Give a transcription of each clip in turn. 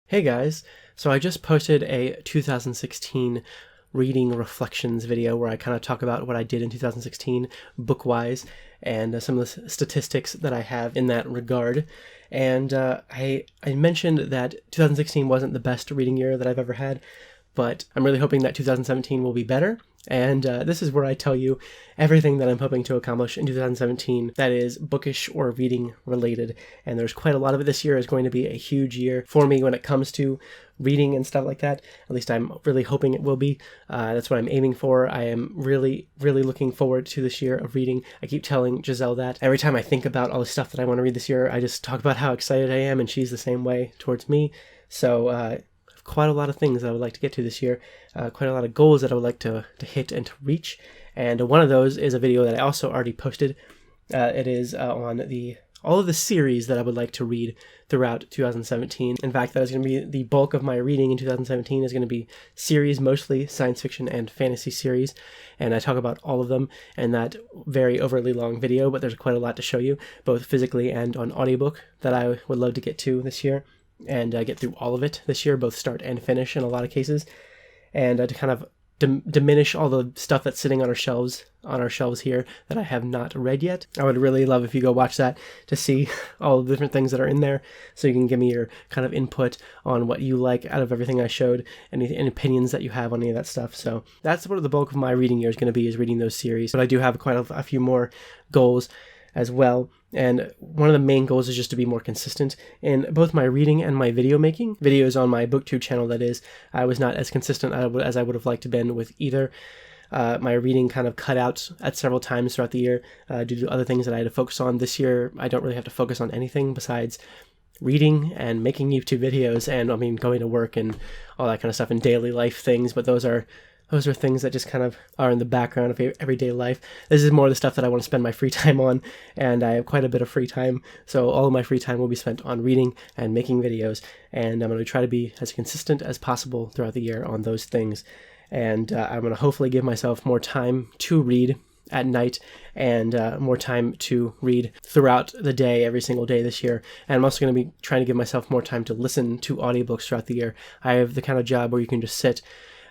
Hey guys, so I just posted a 2016 reading reflections video where I kind of talk about what I did in 2016 book-wise and some of the statistics that I have in that regard. And I mentioned that 2016 wasn't the best reading year that I've ever had, but I'm really hoping that 2017 will be better. And this is where I tell you everything that I'm hoping to accomplish in 2017 that is bookish or reading related. And there's quite a lot of it. This year is going to be a huge year for me when it comes to reading and stuff like that. At least I'm really hoping it will be. That's what I'm aiming for. I am really, really looking forward to this year of reading. I keep telling Giselle that. Every time I think about all the stuff that I want to read this year, I just talk about how excited I am, and she's the same way towards me. So, quite a lot of things that I would like to get to this year, quite a lot of goals that I would like to hit and to reach, and one of those is a video that I also already posted. It is on all of the series that I would like to read throughout 2017. In fact, that is going to be the bulk of my reading in 2017 is going to be series, mostly science fiction and fantasy series, and I talk about all of them in that very overly long video, but there's quite a lot to show you, both physically and on audiobook, that I would love to get to this year and get through all of it this year, both start and finish in a lot of cases, and to kind of diminish all the stuff that's sitting on our shelves here that I have not read yet. I would really love if you go watch that to see all the different things that are in there, so you can give me your kind of input on what you like out of everything I showed, any opinions that you have on any of that stuff. So that's what the bulk of my reading year is going to be, is reading those series. But I do have quite a few more goals as well. And one of the main goals is just to be more consistent in both my reading and my video making. Videos on my BookTube channel, that is. I was not as consistent as I would have liked to have been with either. My reading kind of cut out at several times throughout the year due to other things that I had to focus on. This year, I don't really have to focus on anything besides reading and making YouTube videos and, going to work and all that kind of stuff and daily life things, but those are things that just kind of are in the background of everyday life. This is more of the stuff that I want to spend my free time on, and I have quite a bit of free time, so all of my free time will be spent on reading and making videos, and I'm going to try to be as consistent as possible throughout the year on those things. And I'm going to hopefully give myself more time to read at night and more time to read throughout the day, every single day this year. And I'm also going to be trying to give myself more time to listen to audiobooks throughout the year. I have the kind of job where you can just sit.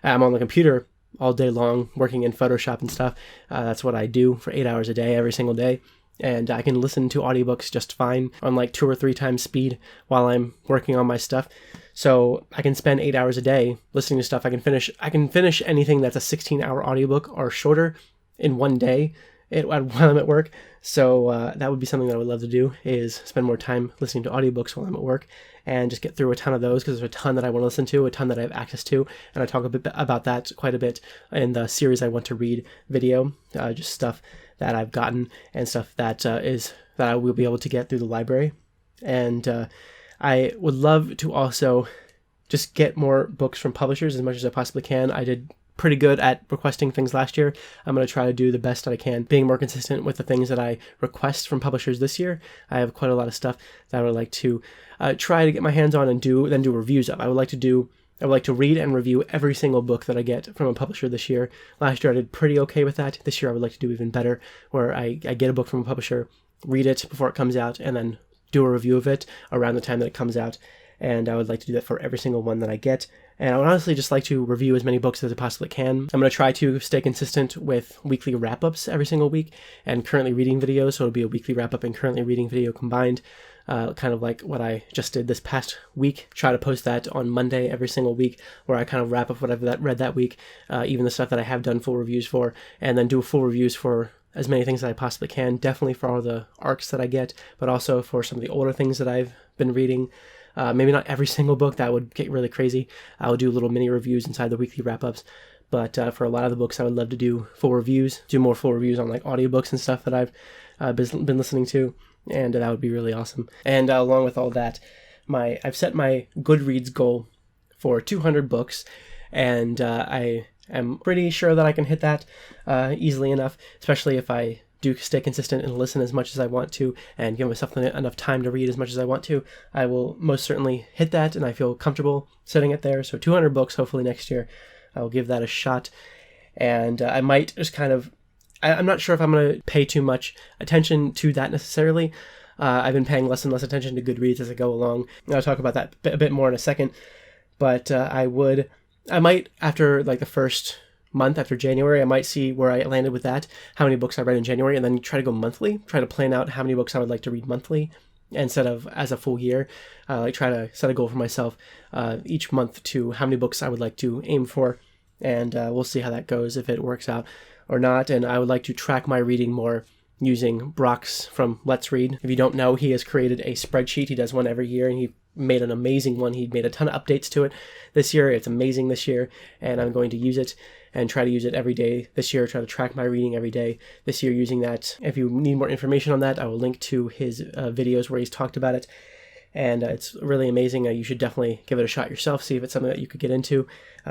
I'm on the computer all day long working in Photoshop and stuff. That's what I do for 8 hours a day, every single day. And I can listen to audiobooks just fine on like 2 or 3 times speed while I'm working on my stuff. So I can spend 8 hours a day listening to stuff. I can finish anything that's a 16-hour audiobook or shorter in one day while I'm at work. So that would be something that I would love to do, is spend more time listening to audiobooks while I'm at work and just get through a ton of those, because there's a ton that I want to listen to, a ton that I have access to, and I talk a bit about that quite a bit in the series I want to read video, just stuff that I've gotten and stuff that I will be able to get through the library. And I would love to also just get more books from publishers as much as I possibly can. I did pretty good at requesting things last year. I'm going to try to do the best that I can, being more consistent with the things that I request from publishers this year. I have quite a lot of stuff that I would like to try to get my hands on and do reviews of. I would like to read and review every single book that I get from a publisher this year. Last year I did pretty okay with that. This year I would like to do even better, where I get a book from a publisher, read it before it comes out, and then do a review of it around the time that it comes out. And I would like to do that for every single one that I get. And I would honestly just like to review as many books as I possibly can. I'm going to try to stay consistent with weekly wrap-ups every single week and currently reading videos, so it'll be a weekly wrap-up and currently reading video combined, kind of like what I just did this past week. Try to post that on Monday every single week, where I kind of wrap up what I've read that week, even the stuff that I have done full reviews for, and then do full reviews for as many things as I possibly can, definitely for all the arcs that I get, but also for some of the older things that I've been reading. Maybe not every single book, that would get really crazy. I would do little mini reviews inside the weekly wrap-ups. But for a lot of the books, I would love to do full reviews, do more full reviews on like audiobooks and stuff that I've been listening to, and that would be really awesome. And along with all that, I've set my Goodreads goal for 200 books, and I am pretty sure that I can hit that easily enough, especially if I do stay consistent and listen as much as I want to and give myself enough time to read as much as I want to. I will most certainly hit that, and I feel comfortable setting it there. So 200 books hopefully next year. I will give that a shot. And I might just I'm not sure if I'm going to pay too much attention to that necessarily. I've been paying less and less attention to Goodreads as I go along. I'll talk about that a bit more in a second. But I might, after like the first month, after January, I might see where I landed with that, how many books I read in January, and then try to go monthly, try to plan out how many books I would like to read monthly instead of as a full year. Like try to set a goal for myself each month to how many books I would like to aim for, and we'll see how that goes, if it works out or not. And I would like to track my reading more using Brox from Let's Read. If you don't know, he has created a spreadsheet. He does one every year, and he made an amazing one. He made a ton of updates to it this year. It's amazing this year, and I'm going to use it and try to use it every day this year, try to track my reading every day this year using that. If you need more information on that, I will link to his videos where he's talked about it. And it's really amazing. You should definitely give it a shot yourself, see if it's something that you could get into.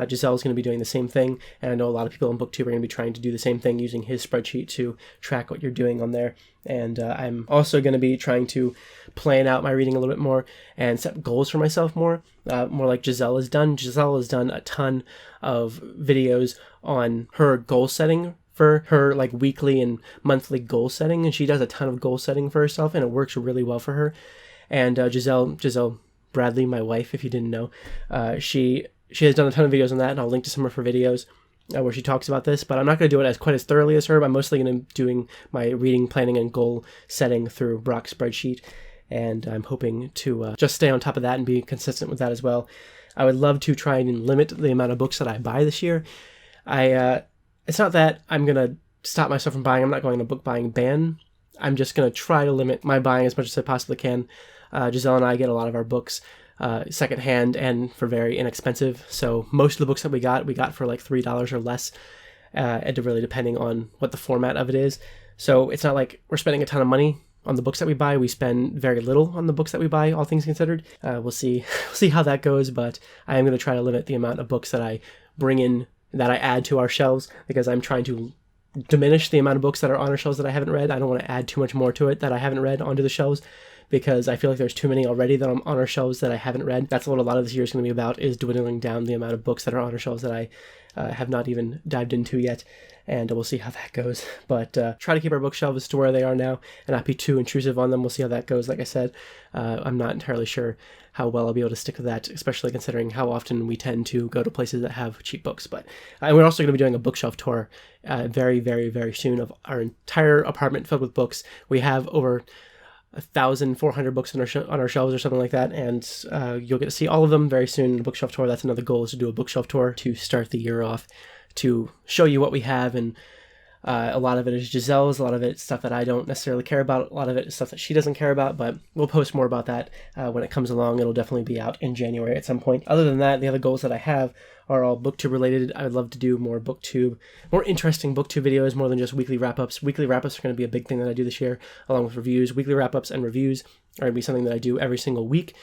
Giselle's going to be doing the same thing, and I know a lot of people on BookTube are going to be trying to do the same thing using his spreadsheet to track what you're doing on there. And I'm also going to be trying to plan out my reading a little bit more and set goals for myself more like Giselle has done. Giselle has done a ton of videos on her goal setting for her, like weekly and monthly goal setting, and she does a ton of goal setting for herself, and it works really well for her. And Giselle Bradley, my wife, if you didn't know, she has done a ton of videos on that, and I'll link to some of her videos where she talks about this, but I'm not going to do it quite as thoroughly as her. But I'm mostly going to be doing my reading, planning, and goal setting through Brock's spreadsheet, and I'm hoping to just stay on top of that and be consistent with that as well. I would love to try and limit the amount of books that I buy this year. It's not that I'm going to stop myself from buying. I'm not going on a book buying ban. I'm just going to try to limit my buying as much as I possibly can. Giselle and I get a lot of our books secondhand and for very inexpensive. So most of the books that we got for like $3 or less, and really depending on what the format of it is. So it's not like we're spending a ton of money on the books that we buy. We spend very little on the books that we buy, all things considered. We'll see how that goes, but I am going to try to limit the amount of books that I bring in, that I add to our shelves, because I'm trying to diminish the amount of books that are on our shelves that I haven't read. I don't want to add too much more to it that I haven't read onto the shelves, because I feel like there's too many already that are on our shelves that I haven't read. That's what a lot of this year is going to be about, is dwindling down the amount of books that are on our shelves that I have not even dived into yet, and we'll see how that goes. But try to keep our bookshelves to where they are now and not be too intrusive on them. We'll see how that goes. Like I said, I'm not entirely sure how well I'll be able to stick with that, especially considering how often we tend to go to places that have cheap books. But we're also going to be doing a bookshelf tour very, very, very soon of our entire apartment filled with books. We have over 1,400 books on our shelves or something like that, and you'll get to see all of them very soon in the bookshelf tour. That's another goal, is to do a bookshelf tour to start the year off, to show you what we have. And a lot of it is Giselle's, a lot of it is stuff that I don't necessarily care about, a lot of it is stuff that she doesn't care about, but we'll post more about that when it comes along. It'll definitely be out in January at some point. Other than that, the other goals that I have are all BookTube related. I would love to do more interesting BookTube videos, more than just weekly wrap-ups. Weekly wrap-ups are going to be a big thing that I do this year, along with reviews. Weekly wrap-ups and reviews are going to be something that I do every single week.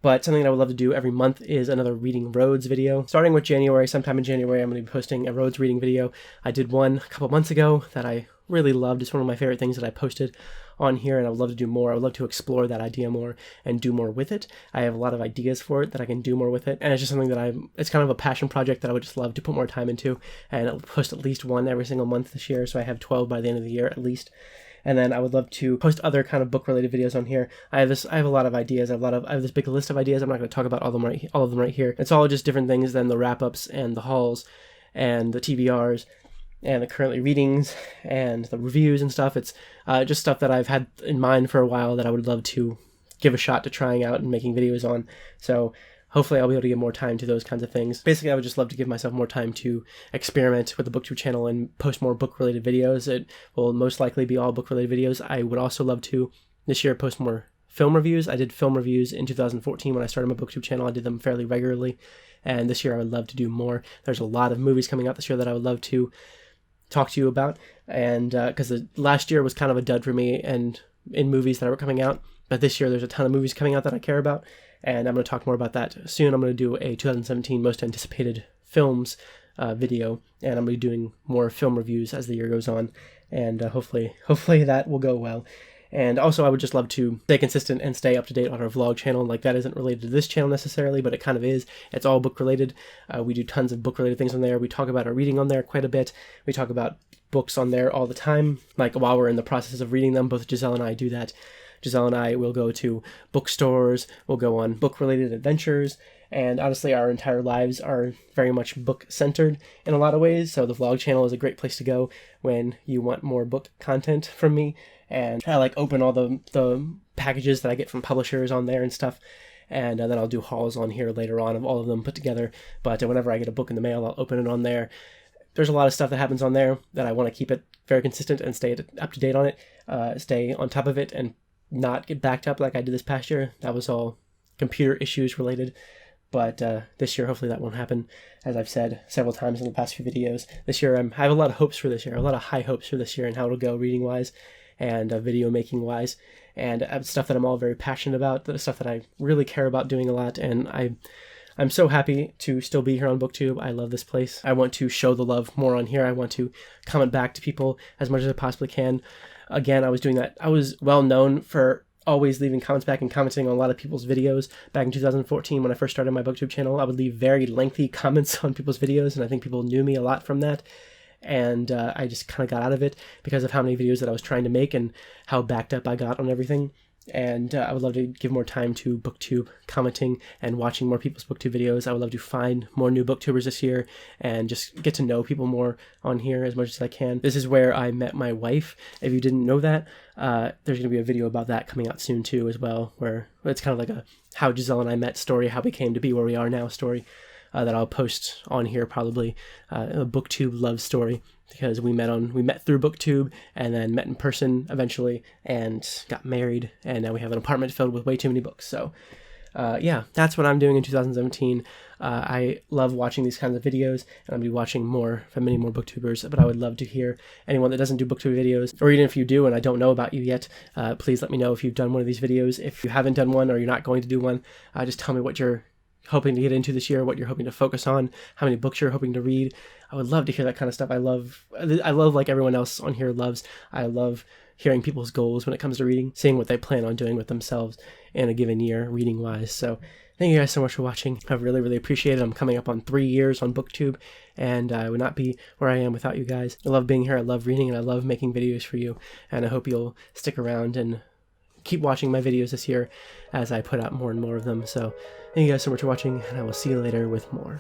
But something that I would love to do every month is another Reading Roads video. Starting with January, sometime in January, I'm going to be posting a Roads reading video. I did one a couple months ago that I really loved. It's one of my favorite things that I posted on here, and I would love to do more. I would love to explore that idea more and do more with it. I have a lot of ideas for it that I can do more with it, and it's just something that it's kind of a passion project that I would just love to put more time into, and I'll post at least one every single month this year, so I have 12 by the end of the year at least. And then I would love to post other kind of book-related videos on here. I have a lot of ideas. I have this big list of ideas. I'm not going to talk about all of them right here. It's all just different things than the wrap-ups and the hauls and the TBRs and the currently readings and the reviews and stuff. It's just stuff that I've had in mind for a while that I would love to give a shot to trying out and making videos on. So hopefully I'll be able to give more time to those kinds of things. Basically, I would just love to give myself more time to experiment with the BookTube channel and post more book-related videos. It will most likely be all book-related videos. I would also love to, this year, post more film reviews. I did film reviews in 2014 when I started my BookTube channel. I did them fairly regularly, and this year I would love to do more. There's a lot of movies coming out this year that I would love to talk to you about, and because last year was kind of a dud for me and in movies that were coming out, but this year there's a ton of movies coming out that I care about, and I'm going to talk more about that soon. I'm going to do a 2017 most anticipated films video, and I'm going to be doing more film reviews as the year goes on, and hopefully that will go well. And also, I would just love to stay consistent and stay up to date on our vlog channel. Like, that isn't related to this channel necessarily, but it kind of is. It's all book related. We do tons of book related things on there. We talk about our reading on there quite a bit. We talk about books on there all the time, like while we're in the process of reading them. Both Giselle and I do that Giselle and I will go to bookstores, we'll go on book-related adventures, and honestly, our entire lives are very much book-centered in a lot of ways, so the vlog channel is a great place to go when you want more book content from me. And I like open all the packages that I get from publishers on there and stuff, and then I'll do hauls on here later on of all of them put together. But whenever I get a book in the mail, I'll open it on there. There's a lot of stuff that happens on there that I want to keep it very consistent and stay up to date on it, stay on top of it, and not get backed up like I did this past year. That was all computer issues related. But this year, hopefully that won't happen. As I've said several times in the past few videos, this year I have a lot of hopes for this year, a lot of high hopes for this year and how it'll go reading-wise and video making-wise, and stuff that I'm all very passionate about, the stuff that I really care about doing a lot, and I'm so happy to still be here on BookTube. I love this place. I want to show the love more on here. I want to comment back to people as much as I possibly can. Again, I was doing that. I was well known for always leaving comments back and commenting on a lot of people's videos. Back in 2014, when I first started my BookTube channel, I would leave very lengthy comments on people's videos, and I think people knew me a lot from that. And I just kind of got out of it because of how many videos that I was trying to make and how backed up I got on everything. And I would love to give more time to BookTube, commenting and watching more people's BookTube videos. I would love to find more new BookTubers this year and just get to know people more on here as much as I can. This is where I met my wife. If you didn't know that, there's going to be a video about that coming out soon too as well, where it's kind of like a how Giselle and I met story, how we came to be where we are now story. That I'll post on here probably, a BookTube love story, because we met through BookTube and then met in person eventually and got married, and now we have an apartment filled with way too many books. So yeah, that's what I'm doing in 2017. I love watching these kinds of videos, and I'll be watching more from many more booktubers, but I would love to hear anyone that doesn't do booktube videos, or even if you do and I don't know about you yet, please let me know if you've done one of these videos. If you haven't done one or you're not going to do one, just tell me what you're hoping to get into this year, what you're hoping to focus on, how many books you're hoping to read. I would love to hear that kind of stuff. I love like everyone else on here loves, I love hearing people's goals when it comes to reading, seeing what they plan on doing with themselves in a given year, reading-wise. So thank you guys so much for watching. I really, really appreciate it. I'm coming up on 3 years on BookTube, and I would not be where I am without you guys. I love being here, I love reading, and I love making videos for you, and I hope you'll stick around and keep watching my videos this year as I put out more and more of them. So thank you guys so much for watching, and I will see you later with more.